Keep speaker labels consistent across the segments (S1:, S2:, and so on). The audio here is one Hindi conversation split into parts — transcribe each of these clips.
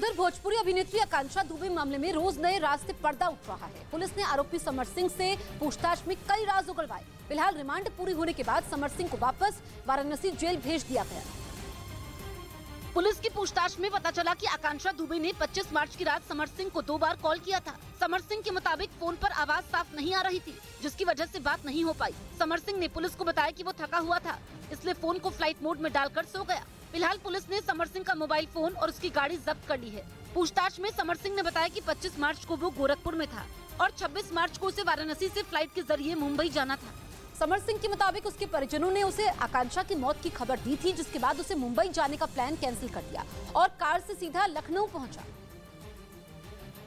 S1: उधर भोजपुरी अभिनेत्री आकांक्षा दुबे मामले में रोज नए राज से पर्दा उठ रहा है। पुलिस ने आरोपी समर सिंह से पूछताछ में कई राज उगलवाए। फिलहाल रिमांड पूरी होने के बाद समर सिंह को वापस वाराणसी जेल भेज दिया गया। पुलिस की पूछताछ में पता चला कि आकांक्षा दुबे ने 25 मार्च की रात समर सिंह को 2 बार कॉल किया था। समर सिंह के मुताबिक फोन पर आवाज साफ नहीं आ रही थी, जिसकी वजह से बात नहीं हो पाई। समर सिंह ने पुलिस को बताया कि वो थका हुआ था, इसलिए फोन को फ्लाइट मोड में डालकर सो गया। फिलहाल पुलिस ने समर सिंह का मोबाइल फोन और उसकी गाड़ी जब्त कर ली है। पूछताछ में समर सिंह ने बताया कि 25 मार्च को वो गोरखपुर में था और 26 मार्च को उसे वाराणसी से फ्लाइट के जरिए मुंबई जाना था। समर सिंह के मुताबिक उसके परिजनों ने उसे आकांक्षा की मौत की खबर दी थी, जिसके बाद उसे मुंबई जाने का प्लान कैंसिल कर दिया और कार से सीधा लखनऊ पहुंचा।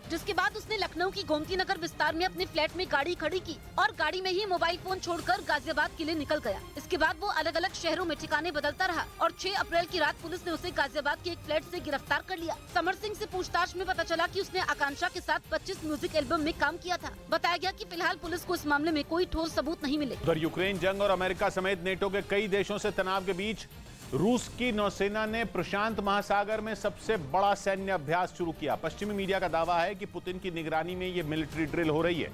S1: जिसके बाद उसने लखनऊ की गोमती नगर विस्तार में अपने फ्लैट में गाड़ी खड़ी की और गाड़ी में ही मोबाइल फोन छोड़कर गाजियाबाद के लिए निकल गया। इसके बाद वो अलग अलग शहरों में ठिकाने बदलता रहा और 6 अप्रैल की रात पुलिस ने उसे गाजियाबाद के एक फ्लैट से गिरफ्तार कर लिया। समर सिंह से पूछताछ में पता चला कि उसने आकांक्षा के साथ 25 म्यूजिक एल्बम में काम किया था। बताया गया कि फिलहाल पुलिस को इस मामले में कोई ठोस सबूत नहीं मिले।
S2: उधर यूक्रेन जंग और अमेरिका समेत नेटो के कई देशों से तनाव के बीच रूस की नौसेना ने प्रशांत महासागर में सबसे बड़ा सैन्य अभ्यास शुरू किया। पश्चिमी मीडिया का दावा है कि पुतिन की निगरानी में यह मिलिट्री ड्रिल हो रही है,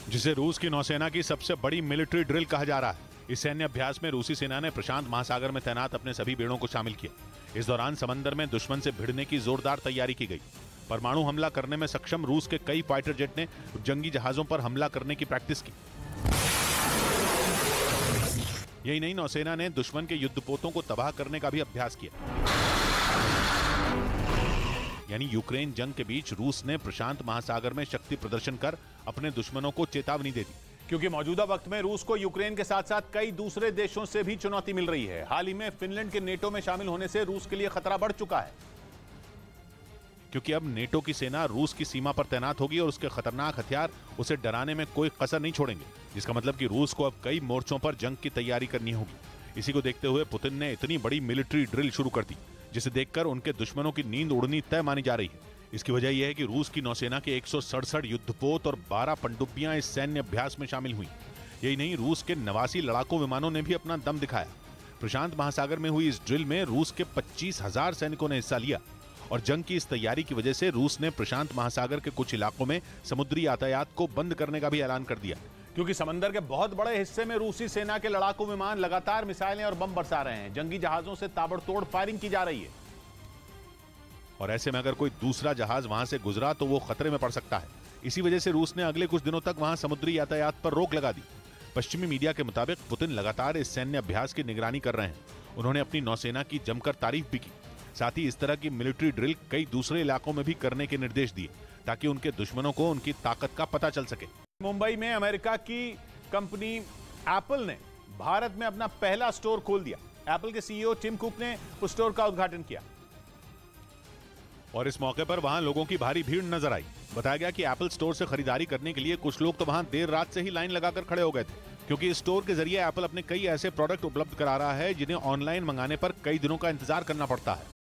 S2: जिसे रूस की नौसेना की सबसे बड़ी मिलिट्री ड्रिल कहा जा रहा है। इस सैन्य अभ्यास में रूसी सेना ने प्रशांत महासागर में तैनात अपने सभी बेड़ों को शामिल किया। इस दौरान समंदर में दुश्मन से भिड़ने की जोरदार तैयारी की गई। परमाणु हमला करने में सक्षम रूस के कई फाइटर जेट ने जंगी जहाजों पर हमला करने की प्रैक्टिस की। यही नहीं, नौसेना ने दुश्मन के युद्धपोतों को तबाह करने का भी अभ्यास किया। यानी यूक्रेन जंग के बीच रूस ने प्रशांत महासागर में शक्ति प्रदर्शन कर अपने दुश्मनों को चेतावनी दे दी, क्योंकि मौजूदा वक्त में रूस को यूक्रेन के साथ साथ कई दूसरे देशों से भी चुनौती मिल रही है। हाल ही में फिनलैंड के नेटो में शामिल होने से रूस के लिए खतरा बढ़ चुका है, क्योंकि अब नेटो की सेना रूस की सीमा पर तैनात होगी और उसके खतरनाक हथियार उसे डराने में कोई कसर नहीं छोड़ेंगे, जिसका मतलब कि रूस को अब कई मोर्चों पर जंग की तैयारी करनी होगी। इसी को देखते हुए पुतिन ने इतनी बड़ी मिलिट्री ड्रिल शुरू कर दी, जिसे देखकर उनके दुश्मनों की नींद उड़नी तय मानी जा रही है। इसकी वजह यह है कि रूस की नौसेना के 167 युद्धपोत और 12 पनडुब्बियां इस सैन्य अभ्यास में शामिल हुई। यही नहीं, रूस के 89 लड़ाकू विमानों ने भी अपना दम दिखाया। प्रशांत महासागर में हुई इस ड्रिल में रूस के 25,000 सैनिकों ने हिस्सा लिया और जंग की इस तैयारी की वजह से रूस ने प्रशांत महासागर के कुछ इलाकों में समुद्री यातायात को बंद करने का भी ऐलान कर दिया, क्योंकि समंदर के बहुत बड़े हिस्से में रूसी सेना के लड़ाकू विमान लगातार मिसाइलें और बम बरसा रहे हैं। जंगी जहाजों से ताबड़तोड़ फायरिंग की जा रही है और ऐसे में अगर कोई दूसरा जहाज वहां से गुजरा तो वो खतरे में पड़ सकता है। इसी वजह से रूस ने अगले कुछ दिनों तक वहां समुद्री यातायात पर रोक लगा दी। पश्चिमी मीडिया के मुताबिक पुतिन लगातार इस सैन्य अभ्यास की निगरानी कर रहे हैं। उन्होंने अपनी नौसेना की जमकर तारीफ भी की। साथ ही इस तरह की मिलिट्री ड्रिल कई दूसरे इलाकों में भी करने के निर्देश दिए, ताकि उनके दुश्मनों को उनकी ताकत का पता चल सके। मुंबई में अमेरिका की कंपनी एप्पल ने भारत में अपना पहला स्टोर खोल दिया। एप्पल के सीईओ टिम कुक ने उस स्टोर का उद्घाटन किया और इस मौके पर वहां लोगों की भारी भीड़ नजर आई। बताया गया कि एप्पल स्टोर से खरीदारी करने के लिए कुछ लोग तो वहां देर रात से ही लाइन लगाकर खड़े हो गए थे, क्योंकि इस स्टोर के जरिए एप्पल अपने कई ऐसे प्रोडक्ट उपलब्ध करा रहा है जिन्हें ऑनलाइन मंगाने पर कई दिनों का इंतजार करना पड़ता है।